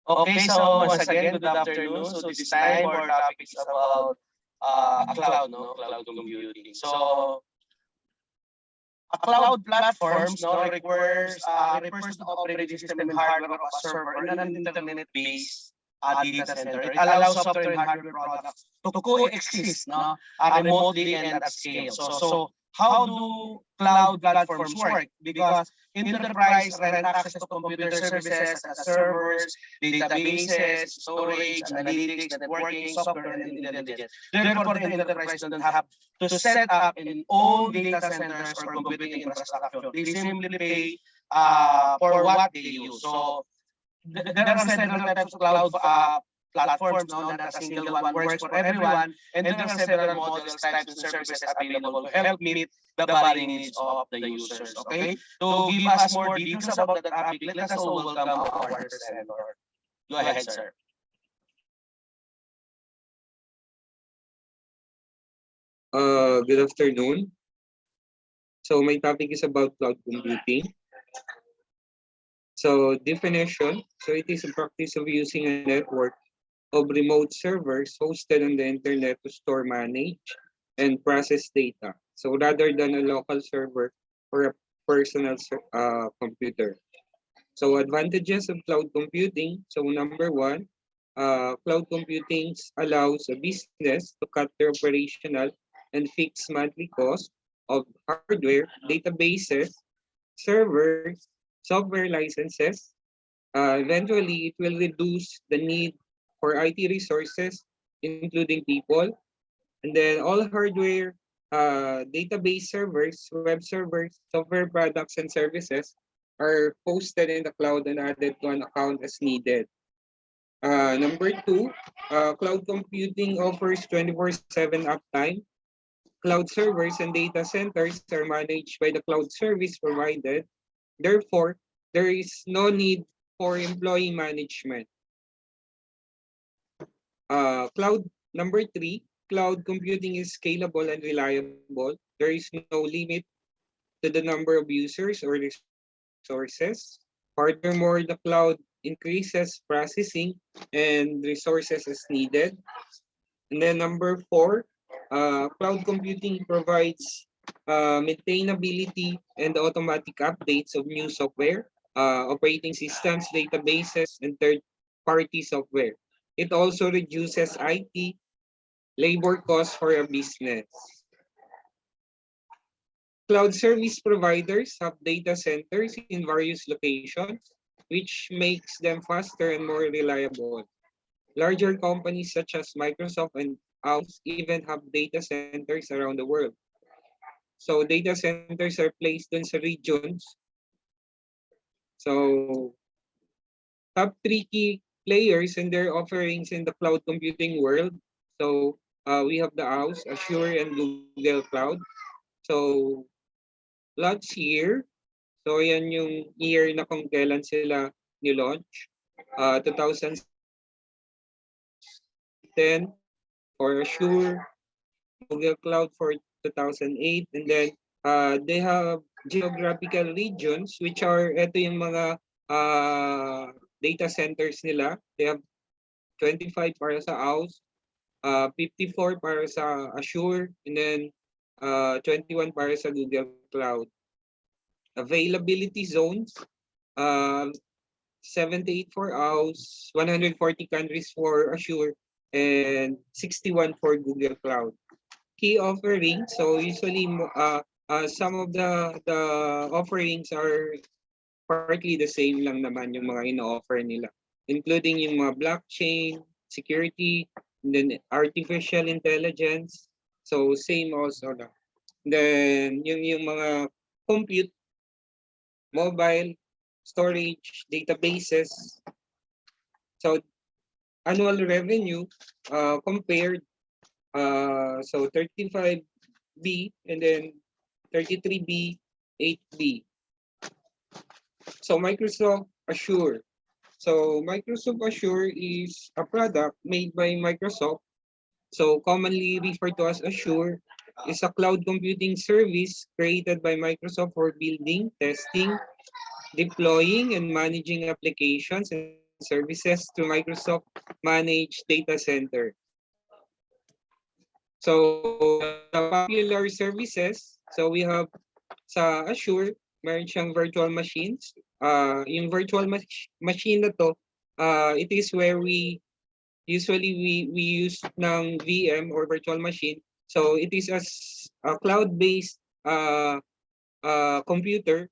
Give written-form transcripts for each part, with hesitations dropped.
Okay, so once again, good afternoon. So this time our topic is about a cloud, no, cloud computing. So a cloud platforms no requires refers to the operating system and hardware of a server in an internet-based data center. It allows software and hardware products to coexist no remotely and at scale. So how do cloud platforms work? Because enterprise rent access to computer services such as servers, databases, storage, analytics, networking, software, and intelligence. Therefore, the enterprise don't have to set up in own data centers or computing infrastructure. They simply pay for what they use. So there are several types of cloud platforms, no, not a single one works for everyone, and there are several models, types, and services available to help meet the varying needs of the users. Okay, to give us more details about that topic, let us all welcome our presenter. Go ahead, sir. Good afternoon. So my topic is about cloud computing. So definition, so it is a practice of using a network of remote servers hosted on the internet to store, manage, and process data. So rather than a local server or a personal computer. So advantages of cloud computing. So number one, cloud computing allows a business to cut their operational and fixed monthly cost of hardware, databases, servers, software licenses. Eventually, it will reduce the need for IT resources, including people, and then all hardware, database servers, web servers, software products, and services are hosted in the cloud and added to an account as needed. Number two, cloud computing offers 24/7 uptime. Cloud servers and data centers are managed by the cloud service provided. Therefore, there is no need for employee management. Cloud number three, cloud computing is scalable and reliable. There is no limit to the number of users or resources. Furthermore, the cloud increases processing and resources as needed. And then number four, cloud computing provides maintainability and automatic updates of new software, operating systems, databases, and third-party software. It also reduces IT labor costs for a business. Cloud service providers have data centers in various locations, which makes them faster and more reliable. Larger companies such as Microsoft and AWS even have data centers around the world. So data centers are placed in sa regions. So top three key players and their offerings in the cloud computing world. So we have the AWS, Azure, and Google Cloud. So last year, so yan yung year na kung kailan sila ni-launch. 2010 for Azure, Google Cloud for 2008, and then they have geographical regions which are ito yung mga data centers nila. They have 25 para sa AWS, 54 para sa Azure, and then 21 para sa Google Cloud. Availability zones, 78 for AWS, 140 countries for Azure, and 61 for Google Cloud. Key offerings, so usually some of the offerings are partly the same lang naman yung mga ino-offer nila, including yung mga blockchain, security, and then artificial intelligence. So same also na. Then yung mga compute, mobile, storage, databases. So annual revenue compared, so 35B and then 33B, 8B. So Microsoft Azure. So Microsoft Azure is a product made by Microsoft. So commonly referred to as Azure, is a cloud computing service created by Microsoft for building, testing, deploying, and managing applications and services to Microsoft Managed Data Center. So the popular services, so we have sa Azure, meron siyang virtual machines. Yung virtual machine na to, it is where we usually we use ng VM or virtual machine. So it is a cloud-based computer.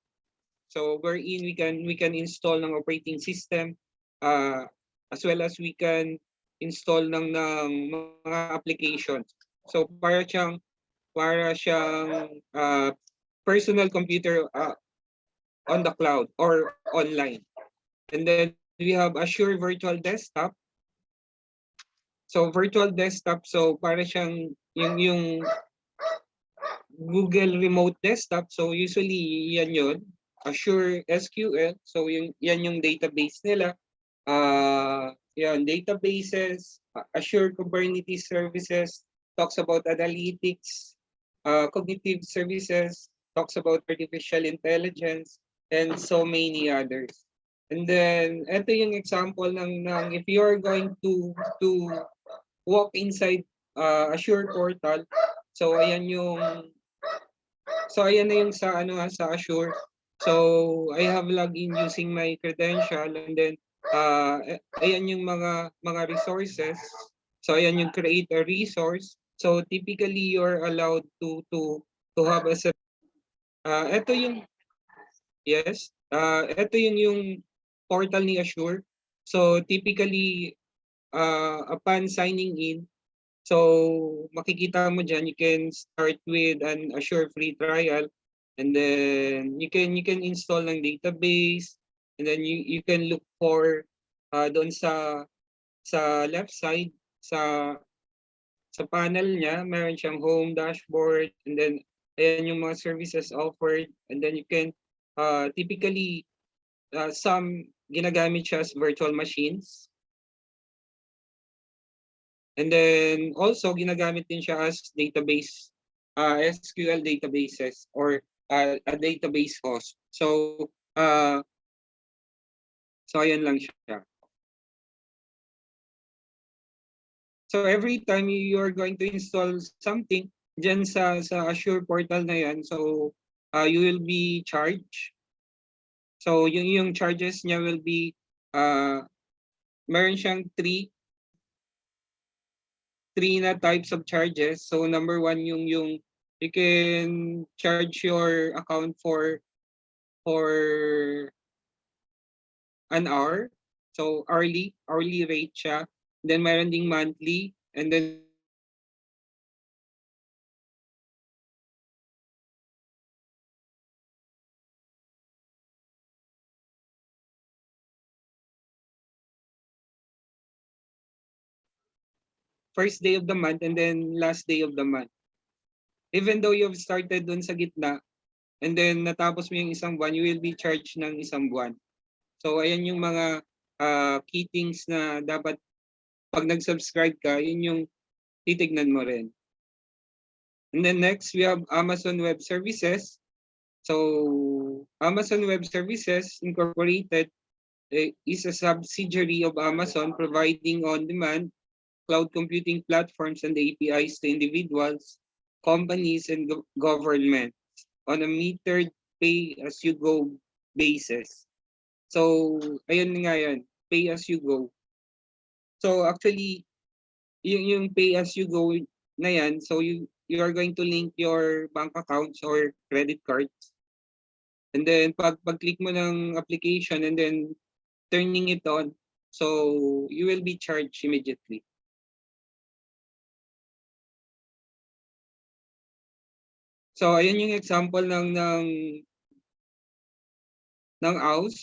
So wherein we can install ng operating system, as well as we can install ng mga applications. So para siyang personal computer on the cloud or online. And then we have Azure Virtual Desktop. So virtual desktop, so para siyang yung Google Remote Desktop. So usually yan yun. Azure SQL. So yan yung database nila. Yan, databases, Azure Kubernetes Services, talks about analytics, cognitive services, talks about artificial intelligence, and so many others. And then, ito yung example ng if you are going to walk inside Azure portal, so ayan na yung sa sa Azure. So I have login using my credential, and then ayan yung mga resources. So ayan yung create a resource. So typically you're allowed to have a ito yung yes, ito yung portal ni Azure. So typically upon signing in, so makikita mo dyan, you can start with an Azure free trial, and then you can install ng database, and then you can look for doon sa left side sa panel niya, meron siyang home dashboard, and then ayan yung mga services offered, and then you can typically some ginagamit siya as virtual machines. And then also ginagamit din siya as database, SQL databases or a database host. So ayan lang siya. So every time you are going to install something dyan sa Azure portal na yan, so you will be charged. So yung charges niya will be meron siyang three na types of charges. So number one, yung you can charge your account for an hour. So hourly rate siya. Then meron ding monthly, and then first day of the month, and then last day of the month. Even though you've started dun sa gitna, and then natapos mo yung isang buwan, you will be charged ng isang buwan. So ayan yung mga key things na dapat pag nag-subscribe ka, yun yung titignan mo rin. And then next, we have Amazon Web Services. So Amazon Web Services Incorporated is a subsidiary of Amazon, providing on-demand cloud computing platforms and APIs to individuals, companies, and governments on a metered pay-as-you-go basis. So, ayun nga yan, pay-as-you-go. So, actually, yung pay-as-you-go na yan, so you are going to link your bank accounts or credit cards. And then, pag-click mo ng application and then turning it on, so you will be charged immediately. So ayan yung example ng AUS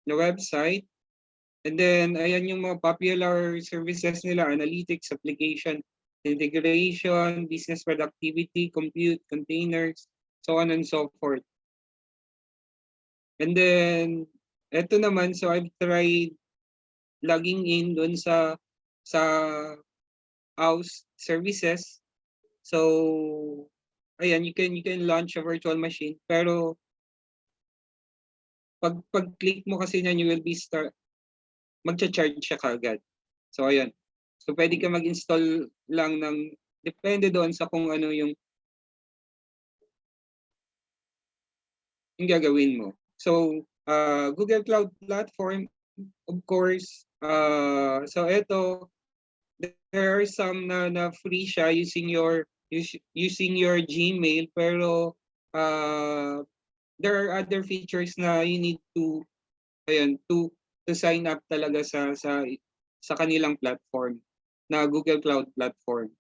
na website. And then ayan yung mga popular services nila, analytics, application, integration, business productivity, compute, containers, so on and so forth. And then eto naman, so I've tried logging in doon sa AUS services. So ayan, you can launch a virtual machine, pero pag-click mo kasi niyan, you will be magcha-charge siya kaagad. So ayan. So pwede ka mag-install lang ng depende doon sa kung ano yung gagawin mo. So Google Cloud Platform, of course, so ito, there are some na free siya using your Gmail, pero there are other features na you need to to sign up talaga sa kanilang platform na Google Cloud Platform.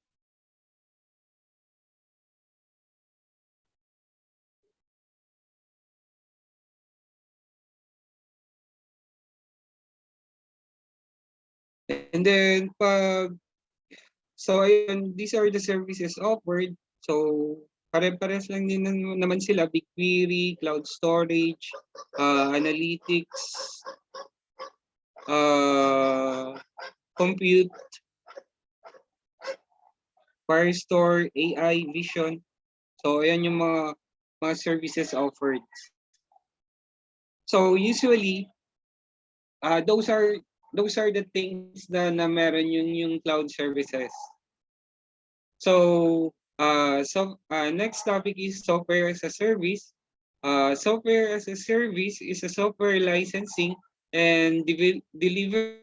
And then so ayun, these are the services offered. So pare-pares lang din naman sila: BigQuery, cloud storage, analytics, compute, Firestore, AI, Vision. So ayan yung mga services offered. So usually those are the things na meron yung cloud services. So next topic is software as a service. Software as a service is a software licensing and delivery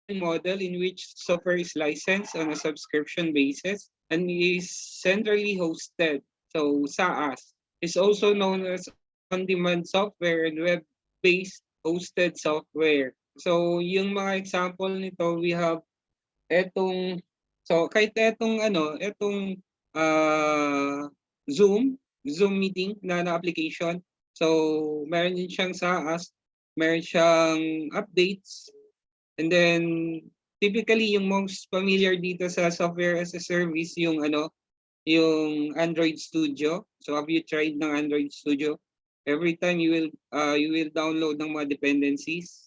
model in which software is licensed on a subscription basis and is centrally hosted. So SaaS is also known as on-demand software and web-based hosted software. So yung mga example nito, we have kahit etong Zoom meeting na application. So meron din siyang SaaS, meron siyang updates, and then typically yung most familiar dito sa software as a service yung Android Studio. So have you tried ng Android Studio? Every time you will download ng mga dependencies.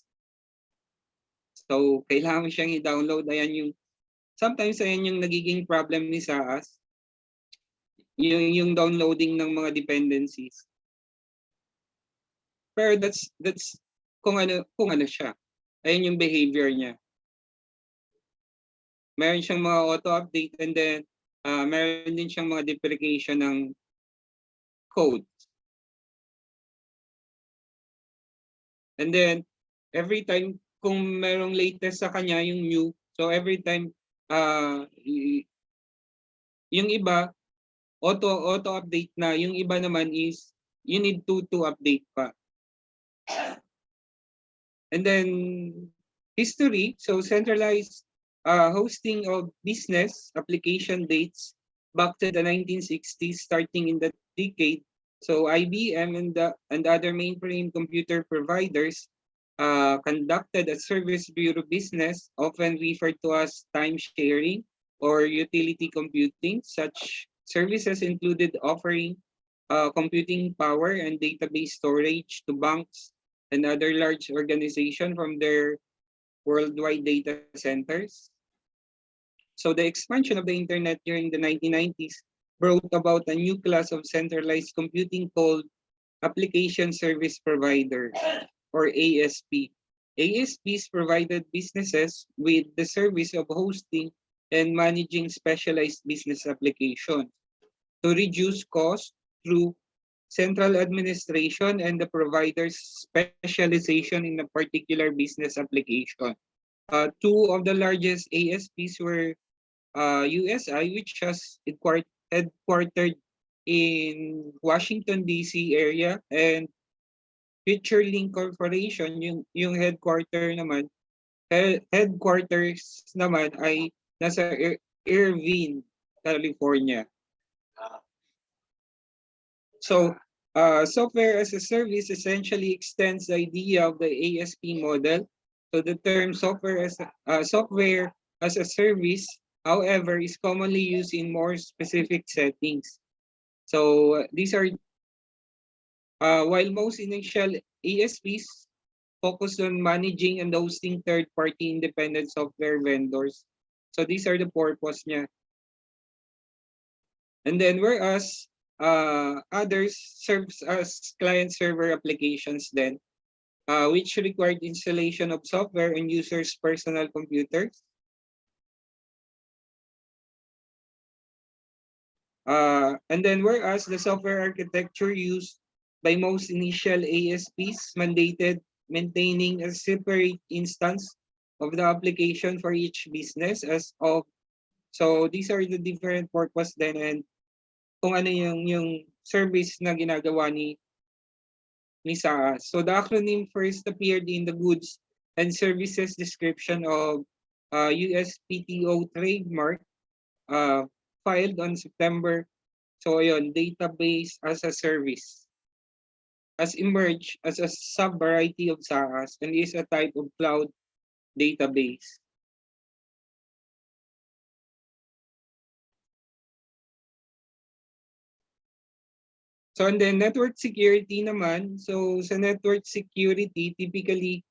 So kailangan mo siyang i-download. Sometimes ayan yung nagiging problem ni SaaS. Yung downloading ng mga dependencies. Pero that's kung ano siya. Ayun yung behavior niya. Meron siyang mga auto-update, and then meron din siyang mga deprecation ng code. And then every time kung merong latest sa kanya, yung new, so every time yung iba auto-update na, yung iba naman is you need to update pa. And then history, so centralized hosting of business application dates back to the 1960s, starting in that decade. So IBM and other mainframe computer providers conducted a service bureau business, often referred to as time sharing or utility computing. Such services included offering computing power and database storage to banks and other large organizations from their worldwide data centers. So the expansion of the internet during the 1990s brought about a new class of centralized computing called Application Service Provider, or ASP. ASPs provided businesses with the service of hosting and managing specialized business applications to reduce costs through central administration and the provider's specialization in a particular business application. Two of the largest ASPs were USI, which has headquartered in Washington, D.C. area, and FutureLink Corporation, yung headquarters naman ay nasa Irvine, California. So, software as a service essentially extends the idea of the ASP model. So the term software as a service, however, is commonly used in more specific settings. So these are while most initial ASPs focus on managing and hosting third-party independent software vendors. So these are the purpose niya. And then whereas others serves as client-server applications then, which required installation of software on users' personal computers. And then whereas the software architecture used by most initial ASPs mandated maintaining a separate instance of the application for each business as of, so these are the different purpose then and kung ano yung service na ginagawa ni SaaS. So the acronym first appeared in the goods and services description of USPTO trademark uh, filed on September. So ayun, database as a service has emerged as a sub-variety of SaaS and is a type of cloud database. So and then network security naman. So sa network security, typically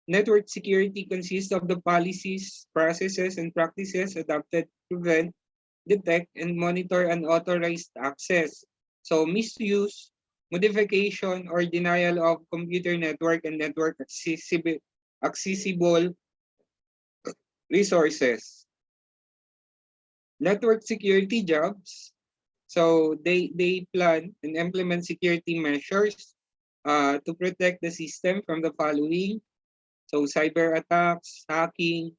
network security consists of the policies, processes, and practices adopted to prevent, detect, and monitor unauthorized access. So misuse, modification, or denial of computer network and network accessible resources. Network security jobs. So they plan and implement security measures to protect the system from the following. So cyber attacks, hacking,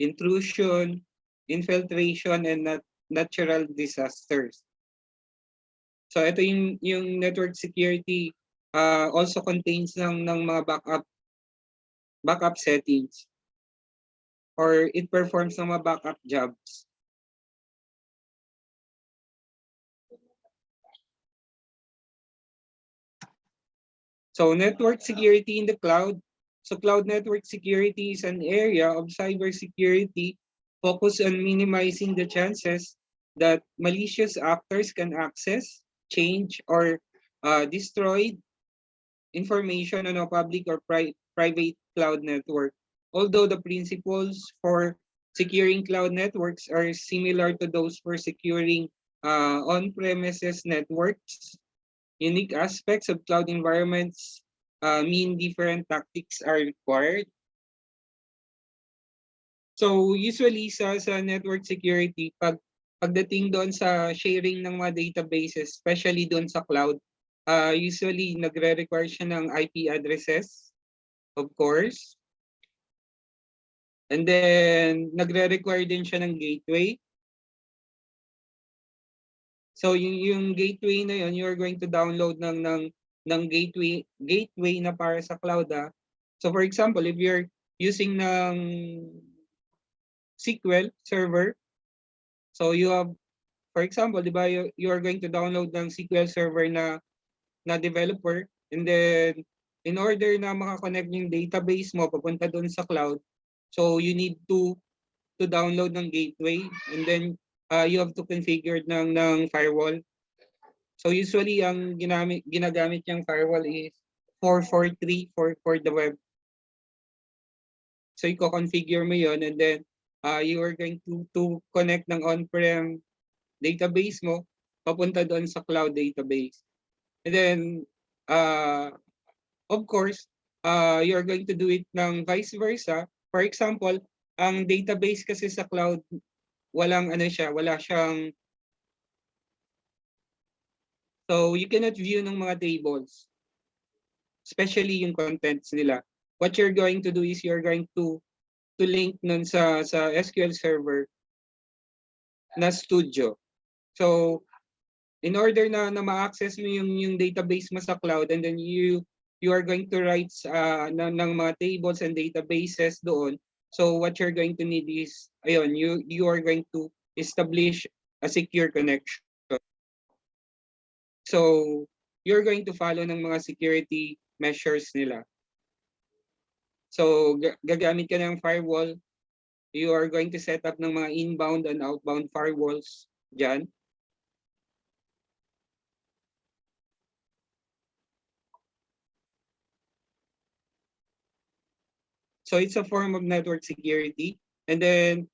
intrusion, infiltration, and natural disasters. So ito yung network security also contains ng mga backup settings or it performs ng mga backup jobs. So network security in the cloud. So cloud network security is an area of cybersecurity focused on minimizing the chances that malicious actors can access, change, or destroy information on a public or private cloud network. Although the principles for securing cloud networks are similar to those for securing on-premises networks, unique aspects of cloud environments mean different tactics are required. So usually sa network security, pagdating doon sa sharing ng mga databases, especially doon sa cloud, usually nagre-require siya ng IP addresses, of course. And then nagre-require din siya ng gateway. So yung gateway na yun, you're going to download ng gateway na para sa cloud. So for example, if you're using ng SQL server, so you have, for example, di ba, you are going to download ng SQL server na developer, and then in order na makakonect yung database mo papunta doon sa cloud, so you need to download ng gateway, and then you have to configure ng firewall. So usually ang ginagamit yung firewall is 443 for the web. So i-configure mo yon, and then you are going to connect ng on-prem database mo papunta doon sa cloud database. And then of course, you are going to do it ng vice versa. For example, ang database kasi sa cloud, wala siyang, so you cannot view ng mga tables, especially yung contents nila. What you're going to do is you're going to link nun sa SQL server na studio. So in order na ma-access mo yung database mo sa cloud, and then you are going to write ng mga tables and databases doon. So what you're going to need is, ayun, you are going to establish a secure connection. So you're going to follow ng mga security measures nila. So gagamit ka ng firewall, you are going to set up ng mga inbound and outbound firewalls dyan. So it's a form of network security. And then,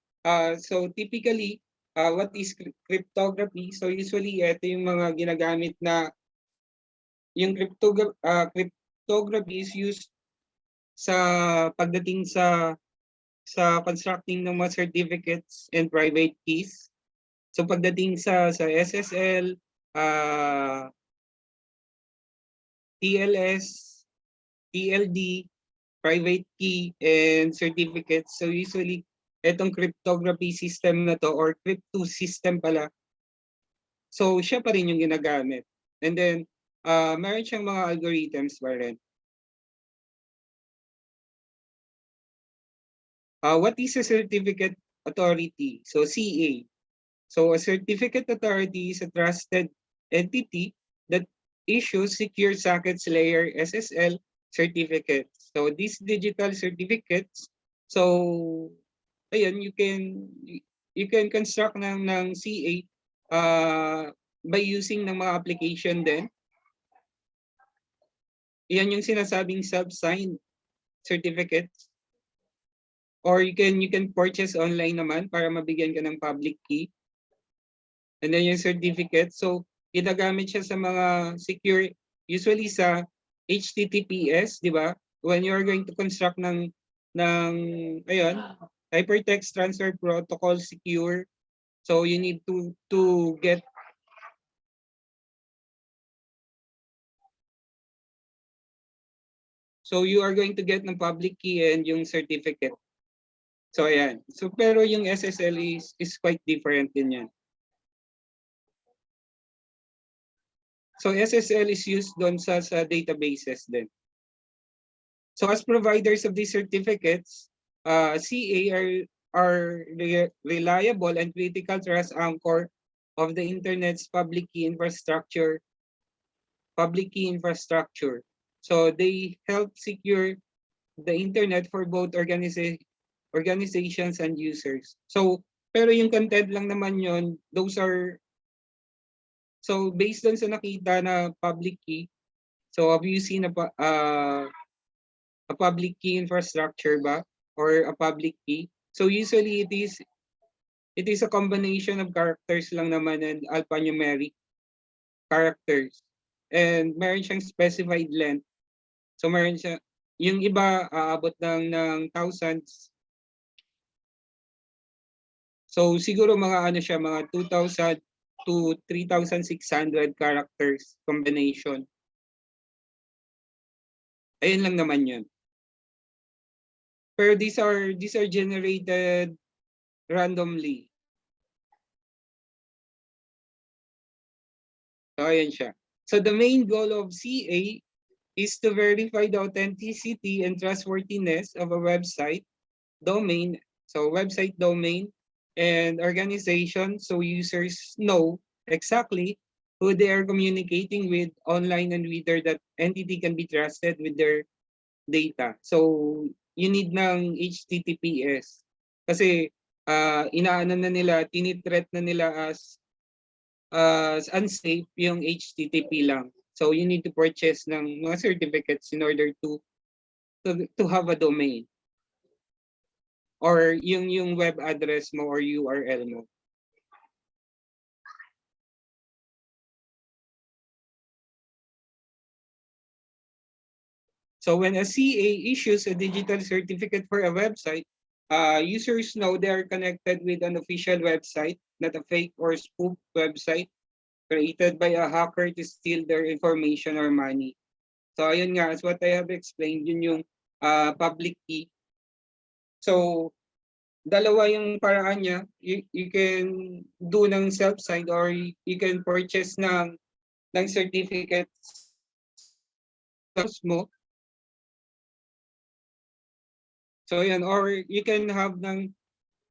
so typically, what is cryptography? So usually ito yung mga ginagamit na yung cryptography is used sa pagdating sa constructing ng mga certificates and private keys. So pagdating sa SSL, TLS, TLD, private key, and certificates. So usually, itong cryptography system na to or crypto system pala, so siya pa rin yung ginagamit. And then, meron siyang mga algorithms pa rin. What is a certificate authority? So CA. So a certificate authority is a trusted entity that issues secure sockets layer SSL certificates. So these digital certificates, so ayan, you can construct ng CA by using ng mga application din. Yan yung sinasabing self-signed certificates. Or you can purchase online naman para mabigyan ka ng public key. And then yung certificate, so ginagamit siya sa mga secure, usually sa HTTPS, di ba? When you're going to construct ng ayun, hypertext transfer protocol secure, so you need to get so you are going to get ng public key and yung certificate. So ayan. So pero yung SSL is quite different din yan. So SSL is used doon sa databases din. So as providers of these certificates, CA are reliable and critical trust anchor of the internet's public key infrastructure. So they help secure the internet for both organizations and users. So pero yung content lang naman yon, those are so based on sa nakita na public key. So have you seen a public key infrastructure ba or a public key? So usually it is a combination of characters lang naman and alphanumeric characters. And meron siyang specified length. So meron siya, yung iba aabot ng thousands. So siguro mga ano siya, mga 2,000 to 3,600 characters combination. Ayun lang naman yun. Pero these are generated randomly. So ayan siya. So the main goal of CA is to verify the authenticity and trustworthiness of a website domain, so website domain and organization, so users know exactly who they are communicating with online and whether that entity can be trusted with their data. So you need ng HTTPS kasi inaano na nila, tinitreat na nila as unsafe yung HTTP lang. So you need to purchase ng mga certificates in order to have a domain or yung web address mo or URL mo. So when a CA issues a digital certificate for a website, users know they are connected with an official website, not a fake or spoof website created by a hacker to steal their information or money. So ayun nga, as what I have explained, yun yung public key. So dalawa yung paraan niya. You can do ng self-signed or you can purchase ng certificates mo. So yan, or you can have ng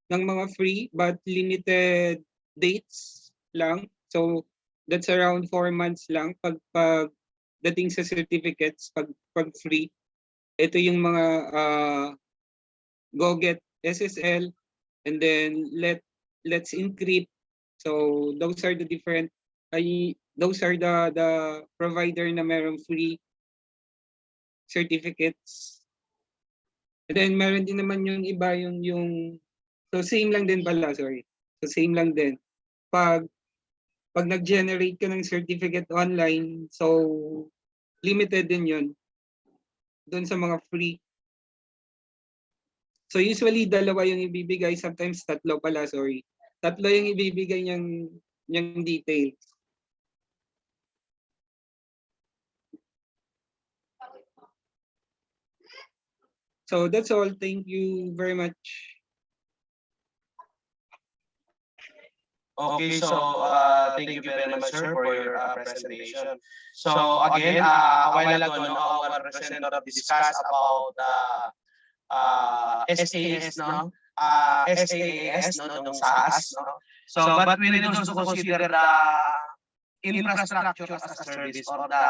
mga free but limited dates lang. So that's around 4 months lang pag dating sa certificates pag free. Ito yung mga go get SSL and then let's encrypt. So those are the different those are the provider na merong free certificates. And then meron din naman yung iba yung so same lang din pala, sorry. So same lang din. Pag nag-generate ka ng certificate online, so limited din yun doon sa mga free. So usually dalawa yung ibibigay, sometimes tatlo pala, sorry. Tatlo yung ibibigay niyang details. So that's all. Thank you very much. Okay, so thank you very much, sir, for your presentation. So again, a while ago, no, our presenter discussed about SAS, no? SaaS, no, nung SaaS, no? So, but we need also to consider the infrastructure as a service or the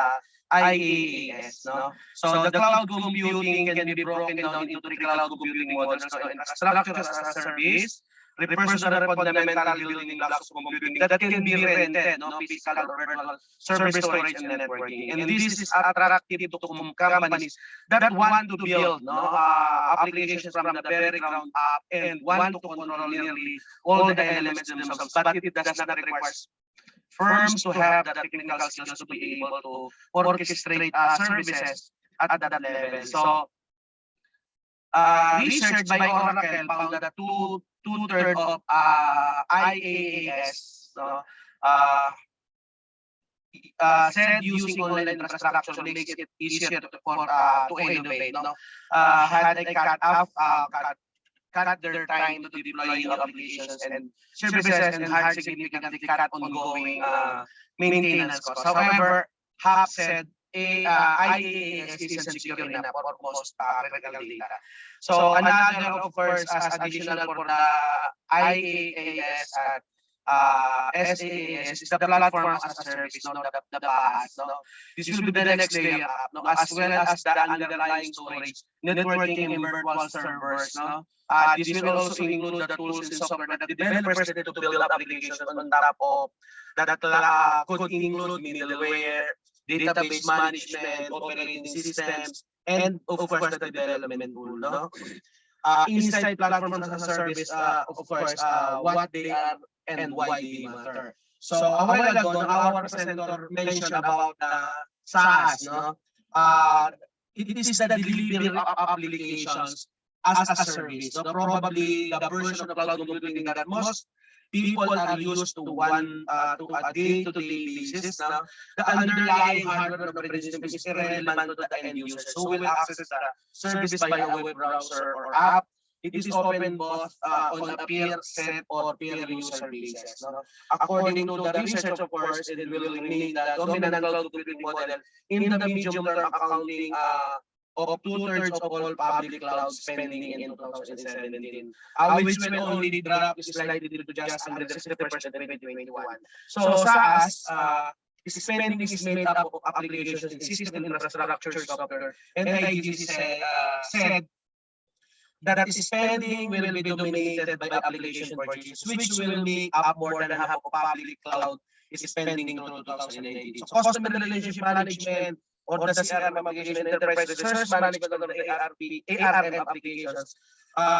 IaaS, no? So the cloud computing can be broken down into three cloud computing models. So infrastructure as a service refers to the fundamental building blocks of computing that can be rented, no, physical or virtual service storage and networking. And this is attractive to companies that want to build, no, applications from the very ground up and want to control nearly all the elements themselves, but it does not require firms to have the technical skills to be able to orchestrate services at that level. So, research by Oracle found that two-thirds of IaaS, no, said using online infrastructure makes it easier to innovate. No, had a cut their time to deploy new applications and services and had significantly cut ongoing maintenance costs. However, Hap said IaaS isn't secure enough for most critical data. So another, of course, as additional for the IaaS at SaaS is the platform as a service, no, the PaaS, no. This will be the next layer up, no, as well as the underlying storage, networking and virtual servers, no. This will also include the tools and software that developers need to build applications on top of that could include middleware, database management, operating systems, and of course the development tool, no. Inside platforms as a service, of course, what they are and why they matter. So a while ago, no, our presenter mentioned about the SaaS, no. It is the delivery of applications as a service. So probably the version of cloud computing that most people are used to to a day-to-day basis. Now, the underlying hardware of the operating system is irrelevant to the end users who will access the service by a web browser or app. It is open both on a peer set or peer user basis. No? According to the research, of course, it will remain the dominant cloud computing model in the medium-term accounting of two-thirds of all public cloud spending in 2017, which will only drop slightly to just under 60% in 2021. So SaaS spending is made up of applications and system infrastructure software, and IGC said that spending will be dominated by application purchases, which will make up more than half of public cloud spending through 2018. So customer relationship management or the CRM application, enterprise resource management of the ARM applications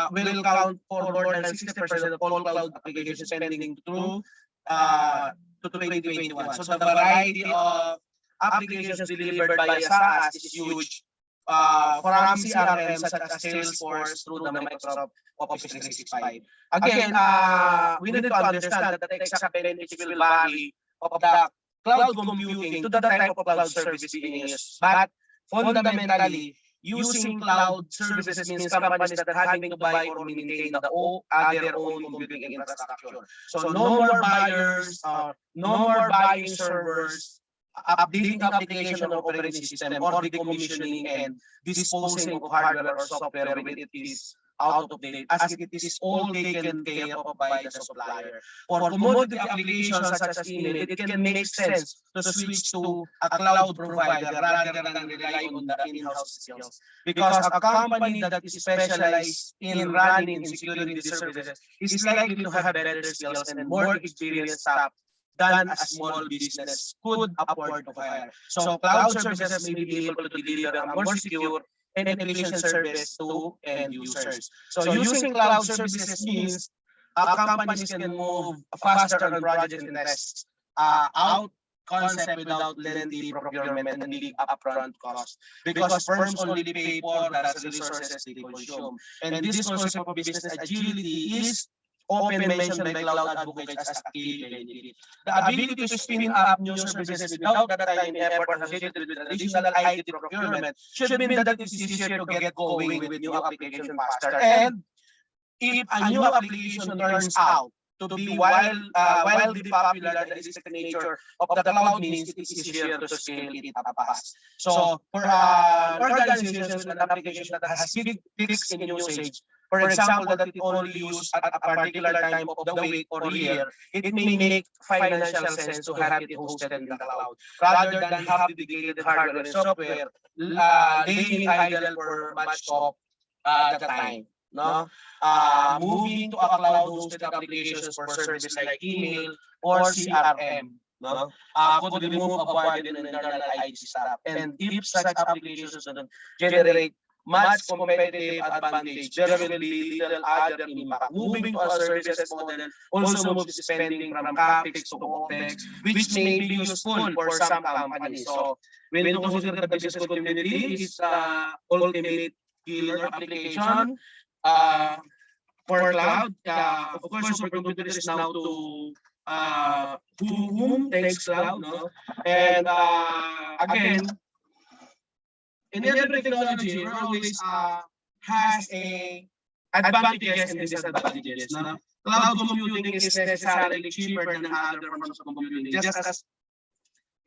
will count for more than 60% of all cloud application spending through to 2021. So the variety of applications delivered by SaaS is huge. From CRM such as Salesforce through the Microsoft Office 365. Again, we need to understand that the exact benefits will vary of the cloud computing to the type of cloud service being used. But fundamentally, using cloud services means companies that having to buy or maintain their own computing infrastructure. So no more buyers, no more buying servers, updating application or operating system, or decommissioning and disposing of hardware or software when it is out of date, as it is all taken care of by the supplier. For commodity applications such as email, it can make sense to switch to a cloud provider rather than rely on the in-house skills. Because a company that is specialized in running and securing the services is likely to have better skills and more experienced staff than a small business could afford to hire. So cloud services may be able to deliver a more secure and efficient service to end users. So using cloud services means companies can move faster on projects and tests out concept without lengthy procurement and big upfront cost because firms only pay for the resources they consume. And this concept of business agility is often mentioned by cloud advocates as a key benefit. The ability to spin up new services without the time and effort associated with traditional IT procurement should mean that it is easier to get going with new application faster. And if a new application turns out to be wildly popular, the aesthetic nature of the cloud means it is easier to scale it up fast. So for organizations with an application that has big peaks in usage, for example, that it only used at a particular time of the week or year, it may make financial sense to have it hosted in the cloud rather than have dedicated hardware and software laying idle for much of the time. No, moving to a cloud-hosted applications for services like email or CRM, no, could remove avoided and internal IT staff. And if such applications don't generate much competitive advantage, there will be little other impact. Moving to a services model also moves spending from CapEx to OpEx, which may be useful for some companies. So when you consider the business community is ultimate killer application, for cloud, of course, supercomputer is now to whom takes cloud, no? And again, in every technology, we're always has a advantages and disadvantages. No? Cloud computing is necessarily cheaper than other forms of computing, just as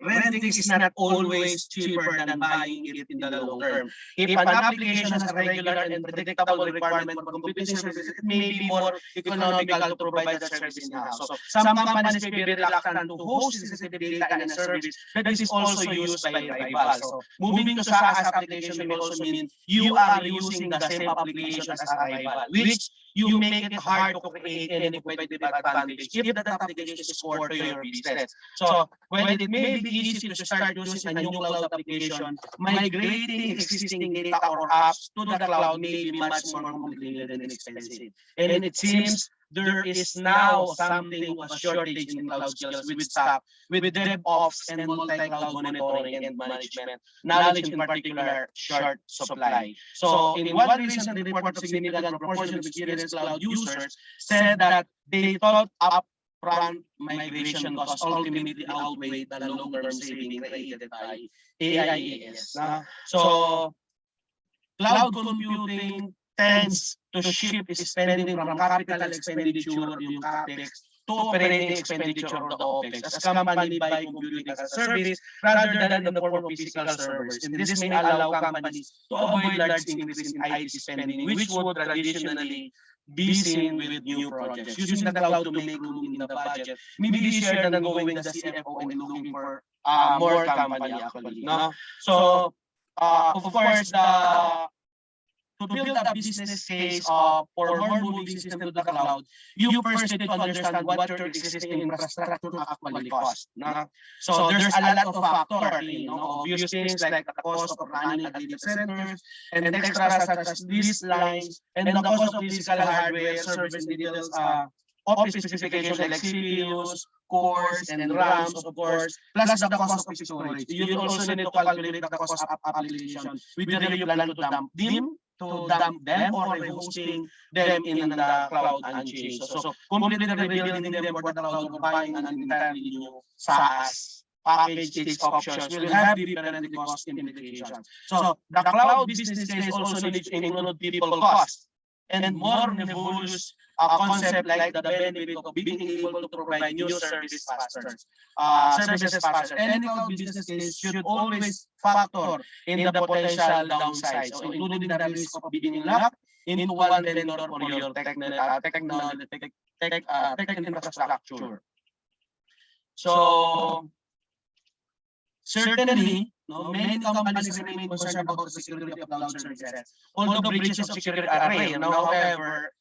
renting is not always cheaper than buying it in the long term. If an application has a regular and predictable requirement for computing services, it may be more economical to provide that service in-house. So some companies may be reluctant to host sensitive data in a service that is also used by rivals. So moving to SaaS application may also mean you are using the same application as a rival, which you make it hard to create any competitive advantage if that application is core to your business. So when it may be easy to start using a new cloud application, migrating existing data or apps to the cloud may be much more complicated and expensive. And it seems there is now something of a shortage in cloud skills with staff, with DevOps and multi-cloud monitoring and management, knowledge in particular, short supply. So in one recent report, a significant proportion of experienced cloud users said that they thought upfront migration costs ultimately outweigh the long-term saving created by AIaaS. So cloud computing tends to shift spending from capital expenditure, yung CapEx, to operating expenditure or the OpEx as company buy computing as a service rather than in the form of physical servers. And this may allow companies to avoid large increase in IT spending, which would traditionally be seen with new projects. Using the cloud to make room in the budget may be easier than going the CFO and looking for more company actually. No? So, of course, to build a business case for more moving system to the cloud, you first need to understand what your existing infrastructure actually costs. No? So there's a lot of factors, obvious things like the cost of running a data center and extras such as these lines and the cost of physical hardware, service details, office specifications like CPUs, cores, and RAMs, of course, plus the cost of storage. You also need to calculate the cost of application, whether you plan to dump them or hosting them in the cloud unchanged. So completely rebuilding them for the cloud or buying an entirely new SaaS package, its options will have different cost implications. So the cloud business case also needs to include people cost and more nebulous concept like the benefit of being able to provide new services faster. Any cloud business case should always factor in the potential downsides, so including the risk of being locked into one vendor for your tech infrastructure. So certainly, many companies remain concerned about the security of cloud services. Although breaches of security are rare, however,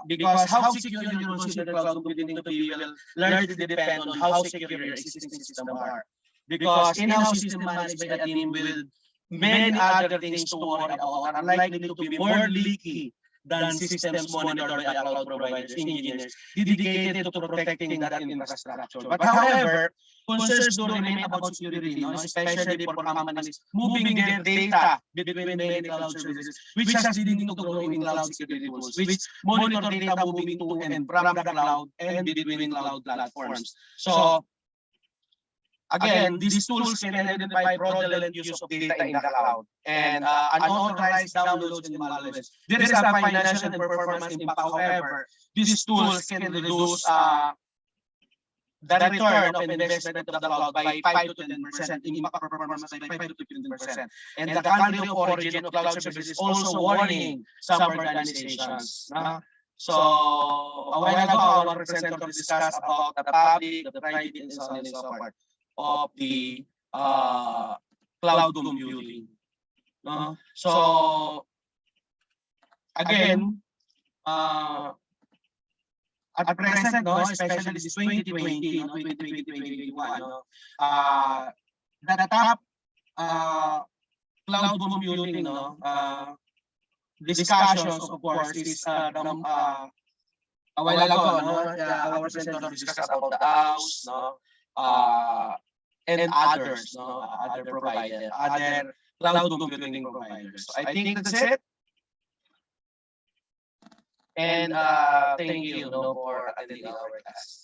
because how secure you consider cloud computing to be will largely depend on how secure your existing systems are. Because in-house system managed by the team with many other things to worry about are likely to be more leaky than systems monitored by cloud providers, engineers, dedicated to protecting that infrastructure. But however, concerns do remain about security, no? Especially for companies moving their data between many cloud services, which has leading to growing cloud security tools, which monitor data moving to and from the cloud and between cloud platforms. So, again, these tools can identify fraudulent use of data in the cloud and unauthorized downloads and malwares. There is a financial and performance impact. However, these tools can reduce the return of investment of the cloud by 5 to 10%, impact performance by 5 to 15%. And the country of origin of cloud services is also warning some organizations. So, a while ago, our presenter discussed about the public, the private, and so on and so forth of the cloud computing. So, again, at present, no, especially this 2020, no, 2020, 2021, no, the top cloud computing, no, discussions, of course, is a while ago, no, our presenter discussed about the house, no, and others, no, other cloud computing providers. So I think that's it. And thank you, no, for attending our class.